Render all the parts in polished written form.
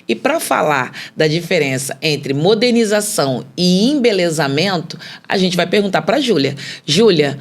E para falar da diferença entre modernização e embelezamento, a gente vai perguntar para a Júlia. Júlia,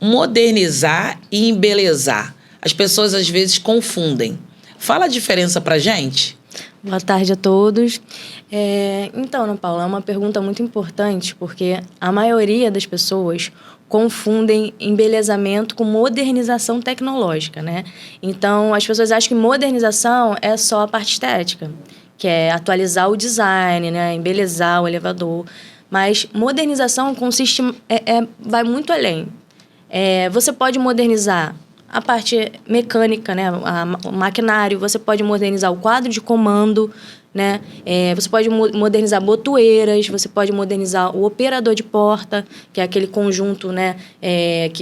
modernizar e embelezar. As pessoas às vezes confundem. Fala a diferença para a gente. Boa tarde a todos. Então, Ana Paula, é uma pergunta muito importante, porque a maioria das pessoas confundem embelezamento com modernização tecnológica, né? Então, as pessoas acham que modernização é só a parte estética, que é atualizar o design, né? Embelezar o elevador. Mas modernização vai muito além. Você pode modernizar a parte mecânica, né? O maquinário, você pode modernizar o quadro de comando, né? Você pode modernizar botoeiras, você pode modernizar o operador de porta, que é aquele conjunto, né?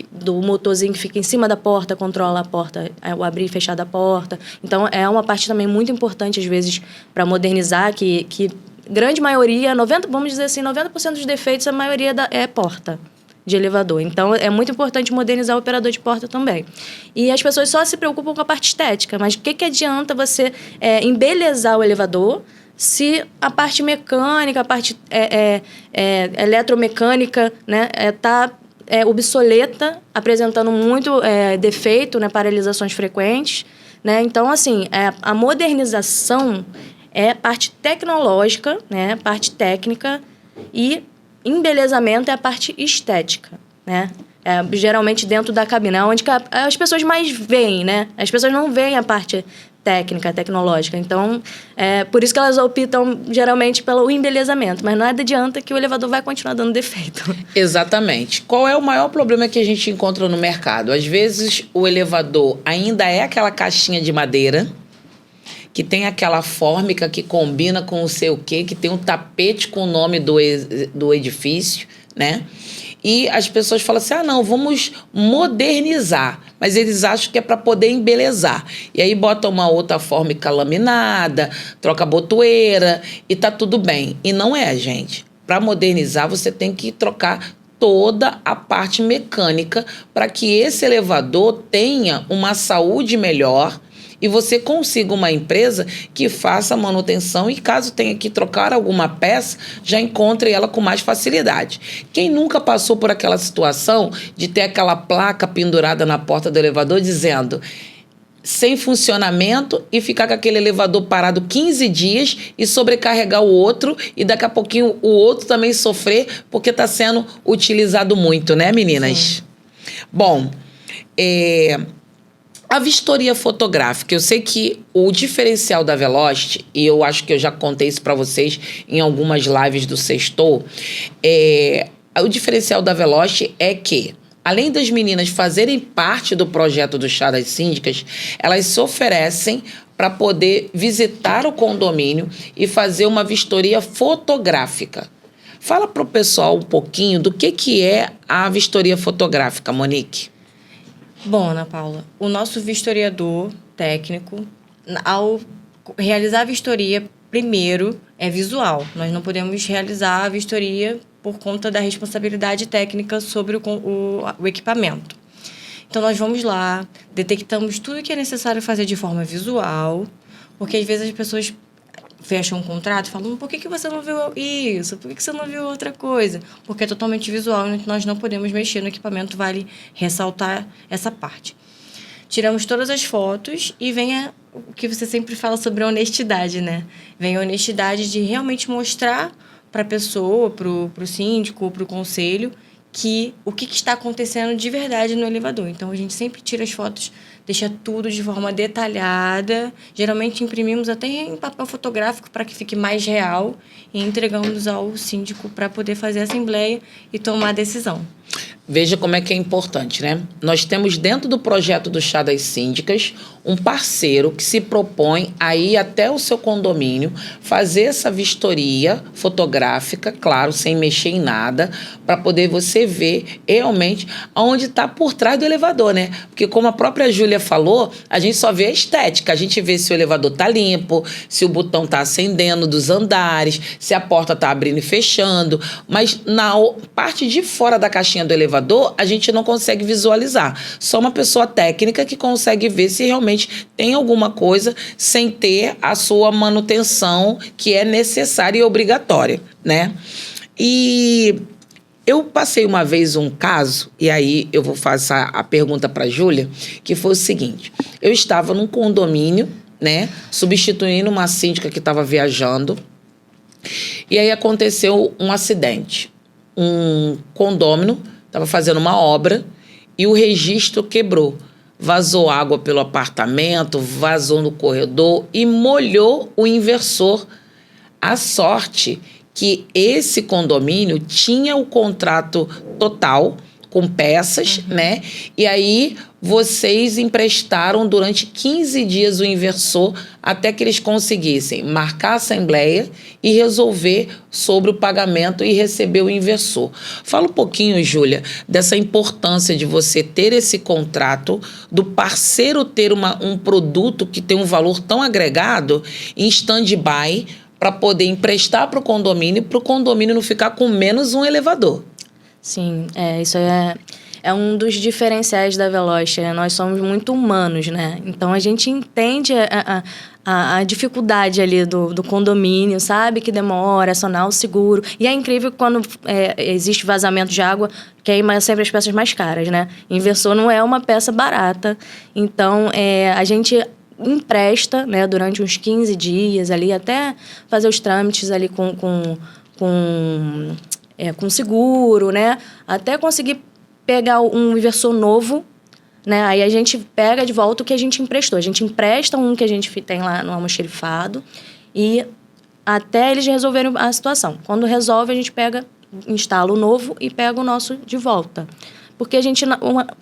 Do motorzinho que fica em cima da porta, controla a porta, o abrir e fechar da porta. Então, é uma parte também muito importante, às vezes, para modernizar, que grande maioria, 90% dos defeitos, a maioria é porta de elevador. Então, é muito importante modernizar o operador de porta também. E as pessoas só se preocupam com a parte estética, mas o que adianta você embelezar o elevador se a parte mecânica, a parte eletromecânica, né, tá obsoleta, apresentando muito defeito, né, paralisações frequentes, né? Então, assim, a modernização é parte tecnológica, né, parte técnica, e embelezamento é a parte estética, né? Geralmente dentro da cabine, onde as pessoas mais veem, né? As pessoas não veem a parte técnica, tecnológica. Então, por isso que elas optam geralmente pelo embelezamento. Mas nada adianta que o elevador vai continuar dando defeito. Exatamente. Qual é o maior problema que a gente encontra no mercado? Às vezes, o elevador ainda é aquela caixinha de madeira, que tem aquela fórmica que combina com não sei o quê, que tem um tapete com o nome do edifício, né? E as pessoas falam assim, não, vamos modernizar. Mas eles acham que é para poder embelezar. E aí bota uma outra fórmica laminada, troca a botoeira e tá tudo bem. E não é, gente. Para modernizar, você tem que trocar toda a parte mecânica para que esse elevador tenha uma saúde melhor e você consiga uma empresa que faça a manutenção e, caso tenha que trocar alguma peça, já encontre ela com mais facilidade. Quem nunca passou por aquela situação de ter aquela placa pendurada na porta do elevador dizendo sem funcionamento e ficar com aquele elevador parado 15 dias e sobrecarregar o outro e daqui a pouquinho o outro também sofrer porque está sendo utilizado muito, né, meninas? Sim. Bom, a vistoria fotográfica, eu sei que o diferencial da Velocity, e eu acho que eu já contei isso para vocês em algumas lives do Sextou, o diferencial da Velocity é que, além das meninas fazerem parte do projeto do Chá das Síndicas, elas se oferecem para poder visitar o condomínio e fazer uma vistoria fotográfica. Fala para o pessoal um pouquinho do que é a vistoria fotográfica, Monique. Bom, Ana Paula, o nosso vistoriador técnico, ao realizar a vistoria, primeiro é visual. Nós não podemos realizar a vistoria por conta da responsabilidade técnica sobre o equipamento. Então, nós vamos lá, detectamos tudo que é necessário fazer de forma visual, porque às vezes as pessoas fecham um contrato e falam, por que você não viu isso? Por que você não viu outra coisa? Porque é totalmente visual e nós não podemos mexer no equipamento, vale ressaltar essa parte. Tiramos todas as fotos e vem o que você sempre fala sobre a honestidade, né? Vem a honestidade de realmente mostrar para a pessoa, para o síndico, para o conselho, que o que está acontecendo de verdade no elevador. Então, a gente sempre tira as fotos, deixa tudo de forma detalhada. Geralmente, imprimimos até em papel fotográfico para que fique mais real e entregamos ao síndico para poder fazer a assembleia e tomar a decisão. Veja como é que é importante, né? Nós temos dentro do projeto do Chá das Síndicas um parceiro que se propõe a ir até o seu condomínio, fazer essa vistoria fotográfica, claro, sem mexer em nada, para poder você ver realmente aonde está por trás do elevador, né? Porque como a própria Júlia Júlia falou, a gente só vê a estética. A gente vê se o elevador tá limpo, se o botão tá acendendo dos andares, se a porta tá abrindo e fechando. Mas na parte de fora da caixinha do elevador, a gente não consegue visualizar. Só uma pessoa técnica que consegue ver se realmente tem alguma coisa sem ter a sua manutenção que é necessária e obrigatória, né? E eu passei uma vez um caso, e aí eu vou fazer a pergunta para a Júlia, que foi o seguinte. Eu estava num condomínio, né, substituindo uma síndica que estava viajando, e aí aconteceu um acidente. Um condômino estava fazendo uma obra e o registro quebrou. Vazou água pelo apartamento, vazou no corredor e molhou o inversor. A sorte que esse condomínio tinha o contrato total com peças, né? E aí vocês emprestaram durante 15 dias o inversor até que eles conseguissem marcar a assembleia e resolver sobre o pagamento e receber o inversor. Fala um pouquinho, Júlia, dessa importância de você ter esse contrato, do parceiro ter um produto que tem um valor tão agregado em stand-by para poder emprestar para o condomínio não ficar com menos um elevador. Sim, isso é um dos diferenciais da Veloce, né? Nós somos muito humanos, né? Então, a gente entende a dificuldade ali do condomínio, sabe? Que demora, acionar o seguro. E é incrível quando existe vazamento de água, queima sempre as peças mais caras, né? Inversor não é uma peça barata. Então, a gente empresta, né, durante uns 15 dias ali, até fazer os trâmites ali com seguro, né? Até conseguir pegar um inversor novo, né? Aí a gente pega de volta o que a gente emprestou. A gente empresta um que a gente tem lá no almoxerifado e até eles resolverem a situação. Quando resolve, a gente instala o novo e pega o nosso de volta. Porque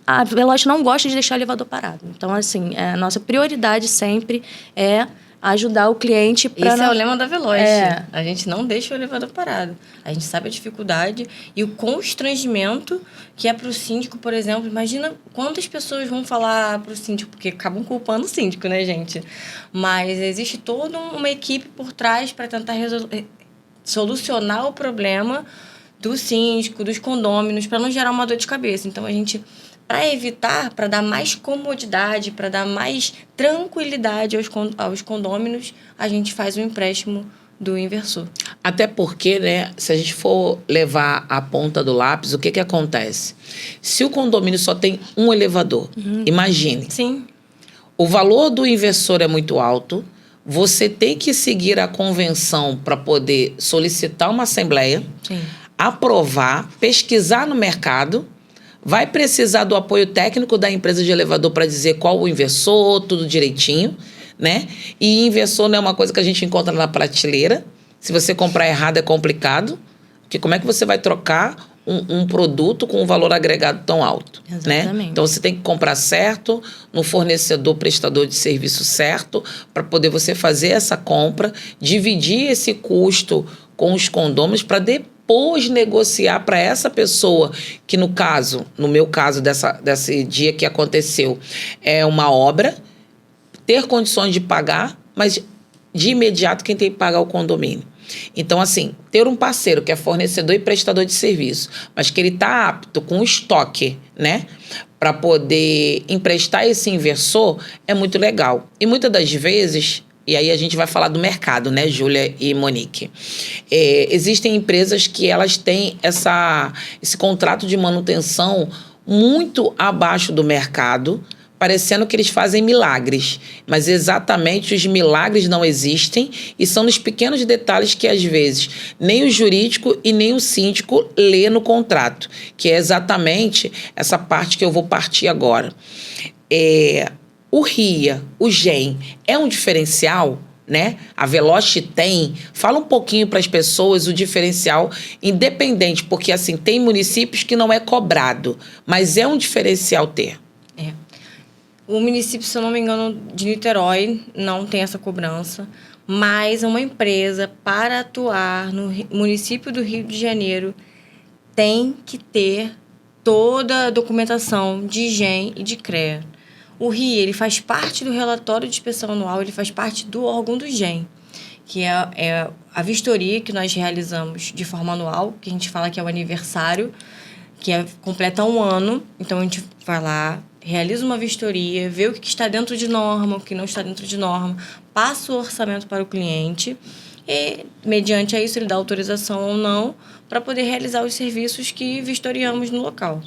a Veloce não gosta de deixar o elevador parado. Então, assim, a nossa prioridade sempre é ajudar o cliente para... Esse é o lema da Veloce. A gente não deixa o elevador parado. A gente sabe a dificuldade e o constrangimento que é para o síndico, por exemplo. Imagina quantas pessoas vão falar para o síndico, porque acabam culpando o síndico, né, gente? Mas existe toda uma equipe por trás para tentar solucionar o problema do síndico, dos condôminos, para não gerar uma dor de cabeça. Então, a gente, para evitar, para dar mais comodidade, para dar mais tranquilidade aos condôminos, a gente faz o empréstimo do inversor. Até porque, né, se a gente for levar a ponta do lápis, o que acontece? Se o condomínio só tem um elevador, imagine. Sim. O valor do inversor é muito alto, você tem que seguir a convenção para poder solicitar uma assembleia, Sim. aprovar, pesquisar no mercado, vai precisar do apoio técnico da empresa de elevador para dizer qual o inversor, tudo direitinho, né? E inversor não é uma coisa que a gente encontra na prateleira. Se você comprar errado é complicado, porque como é que você vai trocar um produto com um valor agregado tão alto? Exatamente. Né? Então, você tem que comprar certo, no fornecedor, prestador de serviço certo, para poder você fazer essa compra, dividir esse custo com os condôminos para depois negociar para essa pessoa que, no meu caso, desse dia que aconteceu, é uma obra, ter condições de pagar, mas de imediato quem tem que pagar é o condomínio. Então, assim, ter um parceiro que é fornecedor e prestador de serviço, mas que ele está apto com estoque, né, para poder emprestar esse inversor, é muito legal. E muitas das vezes, e aí a gente vai falar do mercado, né, Júlia e Monique, existem empresas que elas têm esse contrato de manutenção muito abaixo do mercado, parecendo que eles fazem milagres, mas exatamente os milagres não existem e são nos pequenos detalhes que, às vezes, nem o jurídico e nem o síndico lê no contrato, que é exatamente essa parte que eu vou partir agora. O RIA, o GEM, é um diferencial, né? A Veloce tem. Fala um pouquinho para as pessoas o diferencial independente, porque, assim, tem municípios que não é cobrado, mas é um diferencial ter. O município, se eu não me engano, de Niterói não tem essa cobrança, mas uma empresa, para atuar no município do Rio de Janeiro, tem que ter toda a documentação de GEM e de CREA. O RI, ele faz parte do relatório de inspeção anual, ele faz parte do órgão do GEM, que é a vistoria que nós realizamos de forma anual, que a gente fala que é o aniversário, que completa 1 ano. Então, a gente vai lá, realiza uma vistoria, vê o que está dentro de norma, o que não está dentro de norma, passa o orçamento para o cliente e, mediante a isso, ele dá autorização ou não para poder realizar os serviços que vistoriamos no local.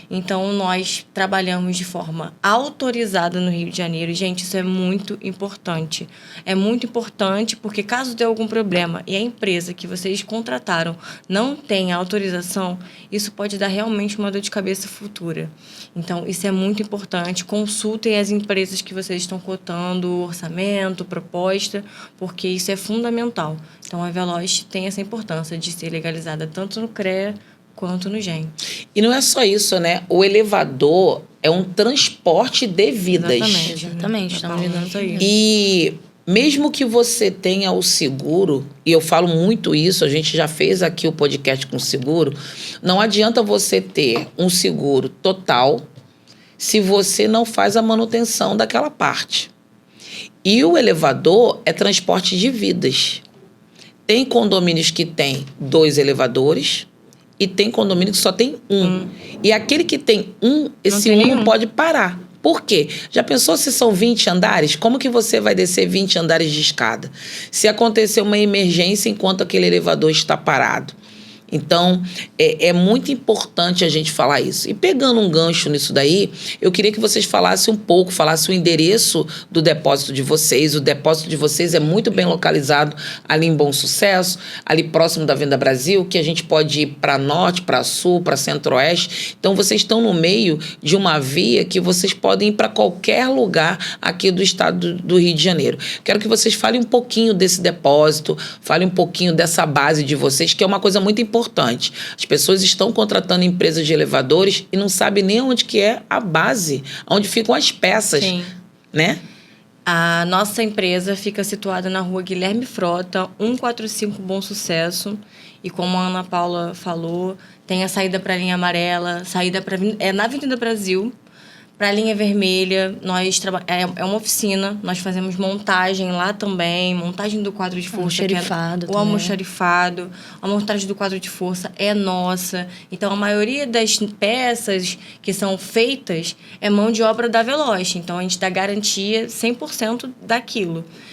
Então, nós trabalhamos de forma autorizada no Rio de Janeiro. Gente, isso é muito importante. É muito importante porque, caso dê algum problema e a empresa que vocês contrataram não tenha autorização, isso pode dar realmente uma dor de cabeça futura. Então, isso é muito importante. Consultem as empresas que vocês estão cotando, orçamento, proposta, porque isso é fundamental. Então, a Veloce tem essa importância de ser legalizada tanto no CREA quanto no GEM. E não é só isso, né? O elevador é um transporte de vidas. Exatamente, estamos lidando com isso. E mesmo que você tenha o seguro, e eu falo muito isso, a gente já fez aqui o podcast com seguro, não adianta você ter um seguro total se você não faz a manutenção daquela parte. E o elevador é transporte de vidas. Tem condomínios que tem 2 elevadores e tem condomínio que só tem 1. E aquele que tem 1, esse 1 não pode parar. Por quê? Já pensou se são 20 andares? Como que você vai descer 20 andares de escada? Se acontecer uma emergência enquanto aquele elevador está parado. Então, é muito importante a gente falar isso. E pegando um gancho nisso daí, eu queria que vocês falassem um pouco, falassem o endereço do depósito de vocês. O depósito de vocês é muito bem localizado ali em Bom Sucesso, ali próximo da Venda Brasil, que a gente pode ir para norte, para sul, para centro-oeste. Então, vocês estão no meio de uma via que vocês podem ir para qualquer lugar aqui do estado do Rio de Janeiro. Quero que vocês falem um pouquinho desse depósito, falem um pouquinho dessa base de vocês, que é uma coisa muito importante. As pessoas estão contratando empresas de elevadores e não sabem nem onde que é a base, onde ficam as peças. Sim. Né? A nossa empresa fica situada na rua Guilherme Frota, 145 Bom Sucesso. E como a Ana Paula falou, tem a saída para a linha amarela, saída na Avenida Brasil. Para a linha vermelha, é uma oficina, nós fazemos montagem lá também, montagem do quadro de força. O almoxarifado, a montagem do quadro de força é nossa. Então, a maioria das peças que são feitas é mão de obra da Veloce. Então, a gente dá garantia 100% daquilo.